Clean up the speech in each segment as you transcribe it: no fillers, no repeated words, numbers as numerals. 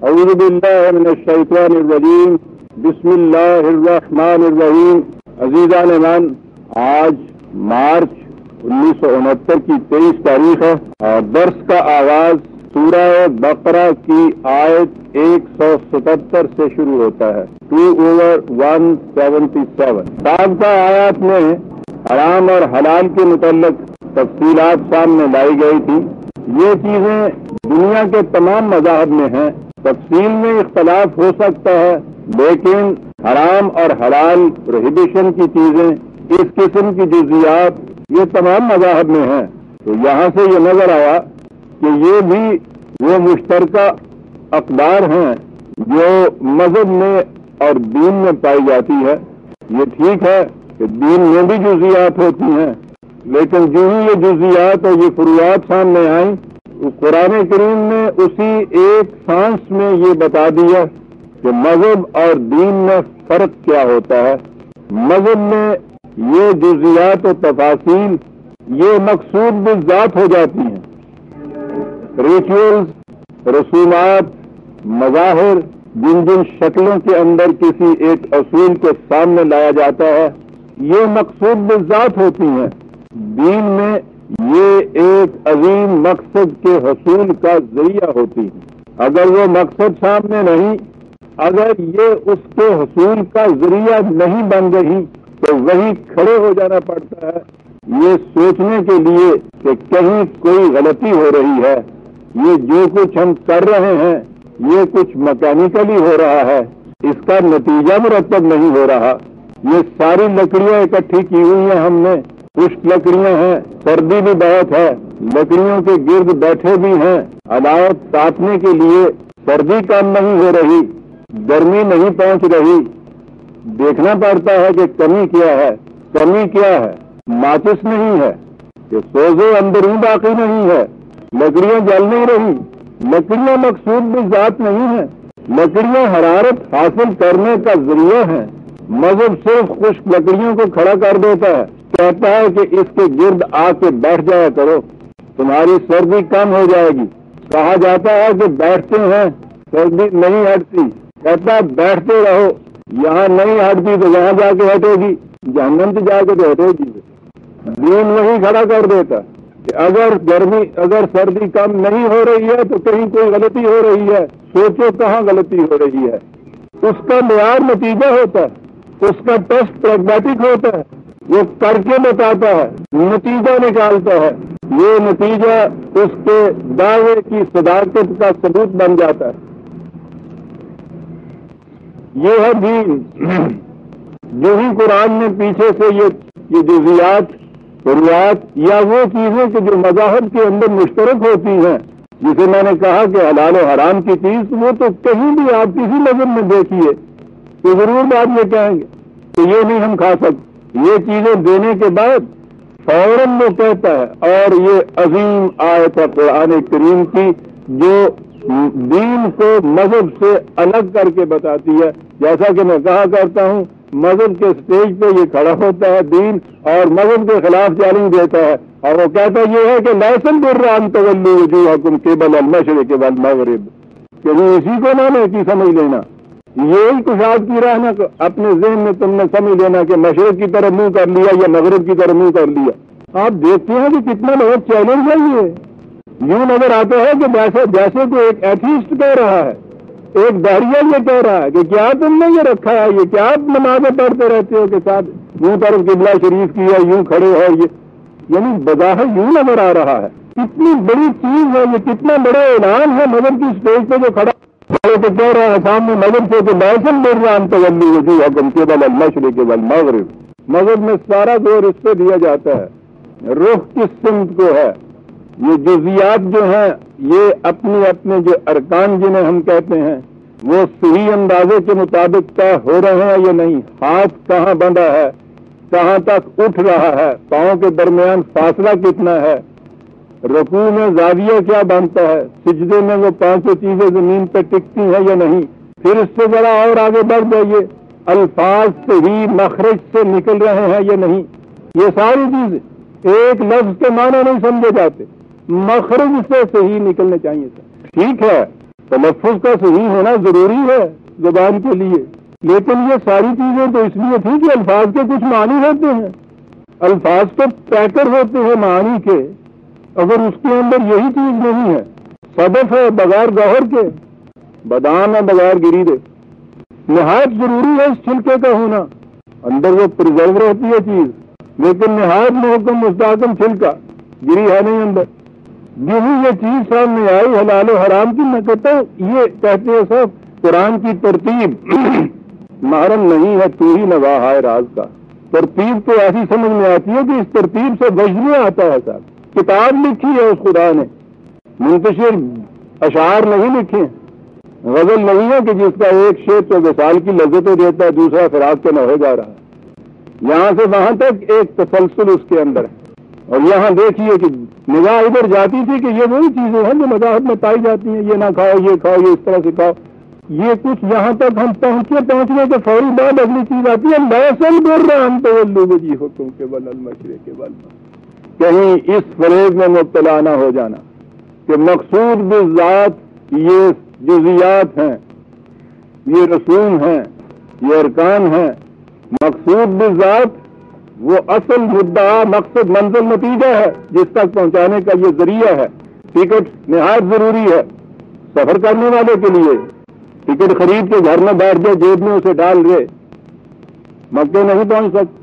اعوذ باللہ من الشیطان الرجیم، بسم اللہ الرحمن الرحیم۔ عزیزان ایمان، آج مارچ 1969 کی 23 تاریخ ہے اور درس کا آغاز سورہ بقرہ کی آیت 177 سے شروع ہوتا ہے، 2/177۔ سابقہ آیات میں حرام اور حلال کے متعلق تفصیلات سامنے لائی گئی تھی۔ یہ چیزیں دنیا کے تمام مذاہب میں ہیں، تفصیل میں اختلاف ہو سکتا ہے، لیکن حرام اور حلال پروہیبیشن کی چیزیں، اس قسم کی جزیات یہ تمام مذاہب میں ہیں۔ تو یہاں سے یہ نظر آیا کہ یہ بھی وہ مشترکہ اقدار ہیں جو مذہب میں اور دین میں پائی جاتی ہے۔ یہ ٹھیک ہے کہ دین میں بھی جزیات ہوتی ہیں، لیکن جو ہی یہ جزیات اور یہ فروعات سامنے آئیں، قرآن کریم نے اسی ایک سانس میں یہ بتا دیا کہ مذہب اور دین میں فرق کیا ہوتا ہے۔ مذہب میں یہ جزیات و تفاصیل یہ مقصود بالذات ہو جاتی ہیں۔ ریچولز، رسومات، مظاہر، جن جن شکلوں کے اندر کسی ایک اصول کو سامنے لایا جاتا ہے، یہ مقصود بالذات ہوتی ہیں۔ دین میں یہ ایک عظیم مقصد کے حصول کا ذریعہ ہوتی ہے۔ اگر وہ مقصد سامنے نہیں، اگر یہ اس کے حصول کا ذریعہ نہیں بن رہی، تو وہی کھڑے ہو جانا پڑتا ہے یہ سوچنے کے لیے کہ کہیں کوئی غلطی ہو رہی ہے، یہ جو کچھ ہم کر رہے ہیں یہ کچھ مکینیکلی ہو رہا ہے، اس کا نتیجہ مرتب نہیں ہو رہا۔ یہ ساری لکڑیاں اکٹھی کی ہوئی ہیں ہم نے، خشک لکڑیاں ہیں، سردی بھی بہت ہے، لکڑیوں کے گرد بیٹھے بھی ہیں، علامت کاٹنے کے لیے سردی کم نہیں ہو رہی، گرمی نہیں پہنچ رہی۔ دیکھنا پڑتا ہے کہ کمی کیا ہے۔ کمی کیا ہے؟ ماچس نہیں ہے کہ سوزے اندروں باقی نہیں ہے، لکڑیاں جل نہیں رہی۔ لکڑیاں مقصود بھی ذات نہیں ہے، لکڑیاں حرارت حاصل کرنے کا ذریعہ ہیں۔ مذہب صرف خشک لکڑیوں کو کھڑا کر دیتا ہے، کہتا ہے کہ اس کے گرد آ کے بیٹھ جایا کرو، تمہاری سردی کم ہو جائے گی۔ کہا جاتا ہے کہ بیٹھتے ہیں سردی نہیں ہٹتی، کہتا ہے بیٹھتے رہو، یہاں نہیں ہٹتی تو یہاں جا کے ہٹے گی، جہنم سے جا کے تو ہٹے گی۔ دین وہی کھڑا کر دیتا کہ اگر سردی کم نہیں ہو رہی ہے تو کہیں کوئی غلطی ہو رہی ہے، سوچو کہاں غلطی ہو رہی ہے۔ اس کا معیار نتیجہ ہوتا ہے، اس کا ٹیسٹ پریگمیٹک ہوتا ہے، وہ کر کے بتاتا ہے، نتیجہ نکالتا ہے۔ یہ نتیجہ اس کے دعوے کی صداقت کا ثبوت بن جاتا ہے۔ یہ ہے دین۔ جو ہی قرآن نے پیچھے سے یہ جزیات، فروعات یا وہ چیزیں کہ جو مذاہب کے اندر مشترک ہوتی ہیں، جسے میں نے کہا کہ حلال و حرام کی چیز، وہ تو کہیں بھی آپ کسی مذہب میں دیکھیے تو ضرور آپ یہ کہیں گے کہ یہ نہیں ہم کھا سکتے۔ یہ چیزیں دینے کے بعد فوراً وہ کہتا ہے، اور یہ عظیم آیت ہے قرآن کریم کی جو دین کو مذہب سے الگ کر کے بتاتی ہے۔ جیسا کہ میں کہا کرتا ہوں، مذہب کے سٹیج پہ یہ کھڑا ہوتا ہے دین، اور مذہب کے خلاف چیلنج دیتا ہے، اور وہ کہتا یہ ہے کہ لیس البر ان تولوا وجوہکم قبل المشرق والمغرب، کہ وہ اسی کو نہ نیکی سمجھ لینا، یہی کشاد کی راہ نہ اپنے ذہن میں تم نے سمجھ لینا کہ مشرق کی طرف منہ کر لیا یا مغرب کی طرف منہ کر لیا۔ آپ دیکھتے ہیں کہ کتنا بہت چیلنج ہے یہ۔ یوں نظر آتا ہے کہ جیسے کوئی ایک ایتھیسٹ کہہ رہا ہے، ایک داڑیا یہ کہہ رہا ہے کہ کیا تم نے یہ رکھا ہے، یہ کیا آپ نمازیں پڑھتے رہتے ہو کہ ساتھ یوں طرف قبلہ شریف کی ہے، یوں کھڑے ہو، یہ یعنی بظاہر یوں نظر آ رہا ہے۔ کتنی بڑی چیز ہے یہ، کتنا بڑا اعلان ہے مذہب کی اسٹیج پہ جو کھڑا تو کہہ رہا ہے سامنے مذہب سے کہ لیسن البر ان تولوا وجوہکم قبل المشرق والمغرب۔ مذہب میں سارا زور اس پہ دیا جاتا ہے، رخ کس سمت کو ہے۔ یہ جزیات جو ہیں یہ اپنے جو ارکان جنہیں ہم کہتے ہیں وہ صحیح اندازے کے مطابق طے ہو رہے ہیں یا نہیں، ہاتھ کہاں بندھا ہے، کہاں تک اٹھ رہا ہے، پاؤں کے درمیان فاصلہ کتنا ہے، رکوع میں زاویہ کیا بنتا ہے، سجدے میں وہ پانچوں چیزیں زمین پہ ٹکتی ہیں یا نہیں۔ پھر اس سے ذرا اور آگے بڑھ جائیے، الفاظ صحیح مخرج سے نکل رہے ہیں یا نہیں۔ یہ ساری چیزیں ایک لفظ کے معنی نہیں سمجھے جاتے، مخرج سے صحیح نکلنے چاہیے تھے۔ ٹھیک ہے تلفظ کا صحیح ہونا ضروری ہے زبان کے لیے، لیکن یہ ساری چیزیں تو اس لیے تھیں کہ الفاظ کے کچھ معنی ہوتے ہیں، الفاظ تو پیکر ہوتے ہیں معانی کے، اگر اس کے اندر یہی چیز نہیں ہے، صدف ہے بغیر گوہر کے، بادام ہے بغیر گری دے، نہایت ضروری ہے اس چھلکے کا ہونا، اندر وہ پرزرو رہتی ہے چیز، لیکن نہایت محکم مستحکم چھلکا، گری ہے نہیں اندر، یہی یہ چیز سامنے آئی حلال و حرام کی، میں کہتا ہوں یہ کہتے ہیں سب قرآن کی ترتیب محرم نہیں ہے، تو ہی نواح ہے راز کا، ترتیب تو ایسی سمجھ میں آتی ہے کہ اس ترتیب سے وجہ آتا ہے صاحب، کتاب لکھی ہے اس خدا نے، منتشر اشعار نہیں لکھے، غزل نہیں ہے کہ جس کا ایک شعر تو وصال کی لذتیں دیتا ہے، دوسرا فراق کے نہ ہو جا رہا ہے، یہاں سے وہاں تک ایک تسلسل اس کے اندر ہے، اور یہاں دیکھیے کہ نگاہ ادھر جاتی تھی کہ یہ وہی چیزیں ہیں جو مذاہب میں پائی جاتی ہیں، یہ نہ کھاؤ یہ کھاؤ یہ اس طرح سے کھاؤ، یہ کچھ یہاں تک ہم پہنچنے کے فوری بعد اگلی چیز آتی ہے لیسن برہم تولوا وجوہکم قبل المشرق والمغرب، کہیں اس فریب میں مبتلا نہ ہو جانا کہ مقصود بالذات یہ جزیات ہیں، یہ رسوم ہیں، یہ ارکان ہیں، مقصود بالذات وہ اصل مدعا مقصد منزل نتیجہ ہے جس تک پہنچانے کا یہ ذریعہ ہے۔ ٹکٹ نہایت ضروری ہے سفر کرنے والے کے لیے، ٹکٹ خرید کے گھر میں بیٹھ جائے جیب میں اسے ڈال دے مکے نہیں پہنچ سکتے،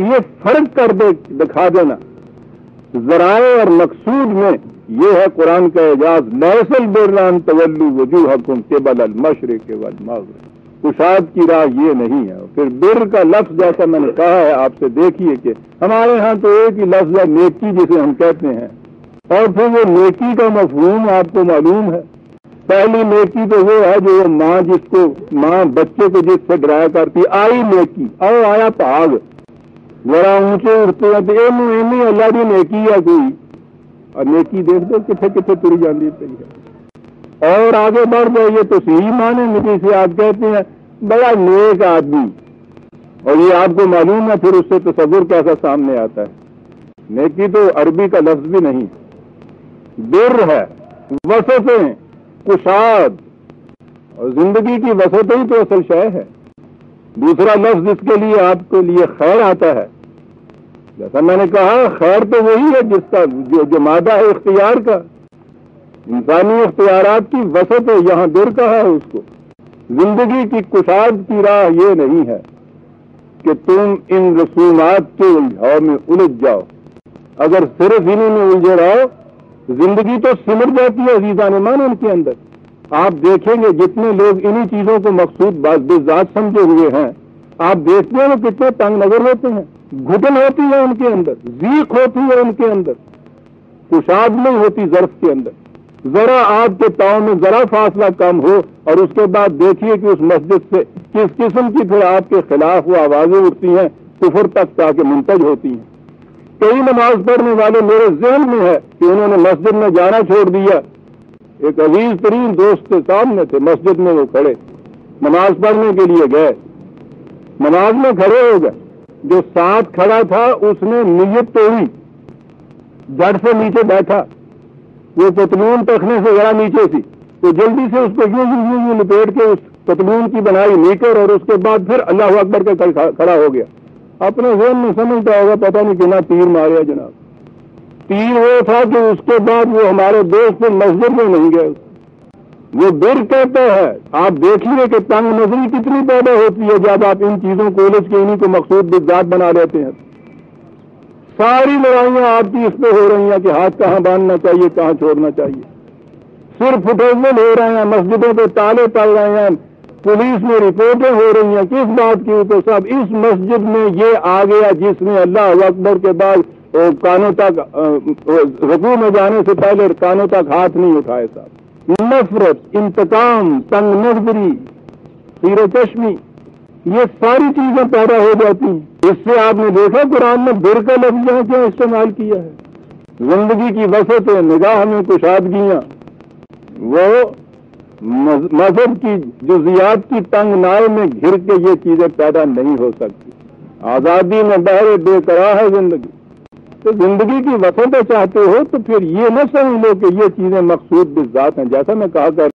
یہ فرق کر دکھا دینا ذرائع اور مقصود میں، یہ ہے قرآن کا اعجاز، لیس البر ان تولوا وجوہکم قبل المشرق والمغرب، کشاد کی راہ یہ نہیں ہے۔ پھر بر کا لفظ جیسا میں نے کہا ہے آپ سے، دیکھیے کہ ہمارے ہاں تو ایک ہی لفظ ہے نیکی جسے ہم کہتے ہیں، اور پھر وہ نیکی کا مفہوم آپ کو معلوم ہے، پہلی نیکی تو وہ ہے جو ماں بچے کو جس سے ڈرایا کرتی، آئی نیکی او آیا پاگ، ذرا اونچے اٹھتے ہیں تو ایمی اللہ کی نیکی ہے کوئی، اور نیکی دیکھ دو کتنے کتنے تری جاندی پی ہے، اور آگے بڑھ جائیے تو صحیح معنی میں جسے آپ کہتے ہیں بڑا نیک آدمی، اور یہ آپ کو معلوم ہے پھر اس سے تصور کیسا سامنے آتا ہے، نیکی تو عربی کا لفظ بھی نہیں، بر ہے، وسطیں، کشاد، اور زندگی کی وسطیں ہی تو اصل شے ہے۔ دوسرا لفظ جس کے لیے آپ کے لیے خیر آتا ہے، جیسا میں نے کہا خیر تو وہی ہے جس کا جو مادہ ہے اختیار کا، انسانی اختیارات کی وسط ہے، یہاں در کہا ہے اس کو۔ زندگی کی کشاد کی راہ یہ نہیں ہے کہ تم ان رسومات کے الجھاؤ میں الجھ جاؤ، اگر صرف انہیں میں الجھے رہو زندگی تو سمر جاتی ہے عزیزان ایمان ان کے اندر۔ آپ دیکھیں گے جتنے لوگ انہی چیزوں کو مقصود بذات سمجھے ہوئے ہیں، آپ دیکھتے ہیں وہ کتنے تنگ نظر ہوتے ہیں، گھٹن ہوتی ہے ان کے اندر، ضیق ہوتی ہے ان کے اندر، کشاد نہیں ہوتی ظرف کے اندر۔ ذرا آپ کے پاؤں میں ذرا فاصلہ کم ہو اور اس کے بعد دیکھیے کہ اس مسجد سے کس قسم کی پھر آپ کے خلاف وہ آوازیں اٹھتی ہیں، کفر تک جا کے منتج ہوتی ہیں۔ کئی نماز پڑھنے والے میرے ذہن میں ہے کہ انہوں نے مسجد میں جانا چھوڑ دیا، ایک عزیز ترین دوست کے سامنے تھے، مسجد میں وہ کھڑے نماز پڑھنے کے لیے گئے، نماز میں کھڑے ہو گئے، جو ساتھ کھڑا تھا اس نے نیت توڑی، جڑ سے نیچے بیٹھا، وہ پتلون ٹخنے سے ذرا نیچے تھی، تو جلدی سے اس کو یوں لپیٹ کے اس پتلون کی بنائی نیکر، اور اس کے بعد پھر اللہ اکبر کے کھڑا ہو گیا۔ اپنے ذہن میں سمجھتا ہوگا پتہ نہیں کتنا تیر ماریا جناب، تیر وہ تھا کہ اس کے بعد وہ ہمارے دوست مسجد میں نہیں گئے، وہ بر کہتا ہے۔ آپ دیکھیے کہ تنگ نظری کتنی پیدا ہوتی ہے جب آپ ان چیزوں کو الجھ کے انہیں کو مقصود بالذات بنا لیتے ہیں۔ ساری لڑائیاں آپ کی اس پہ ہو رہی ہیں کہ ہاتھ کہاں باندھنا چاہیے کہاں چھوڑنا چاہیے، صرف فٹوزل ہو رہے ہیں، مسجدوں پہ تالے پڑ رہے ہیں، پولیس میں رپورٹیں ہو رہی ہیں، کس بات کی؟ تو سب اس مسجد میں یہ آ گیا جس نے اللہ اکبر کے بعد کانوں تک رکوع میں جانے سے پہلے کانوں تک ہاتھ نہیں اٹھائے صاحب۔ نفرت، انتقام، تنگ نظری، خیرہ چشمی، یہ ساری چیزیں پیدا ہو جاتی ہیں۔ اس سے آپ نے دیکھا قرآن میں بر کا لفظ یہاں کیوں استعمال کیا ہے؟ زندگی کی وسعتیں، نگاہ میں کشادگیاں، وہ مذہب کی جزیات کی تنگ ناؤ میں گھر کے یہ چیزیں پیدا نہیں ہو سکتی۔ آزادی میں بہرے بے قرار ہے زندگی، تو زندگی کی وسعت چاہتے ہو تو پھر یہ نہ سمجھ لو کہ یہ چیزیں مقصود بالذات ہیں. جیسا میں کہا کر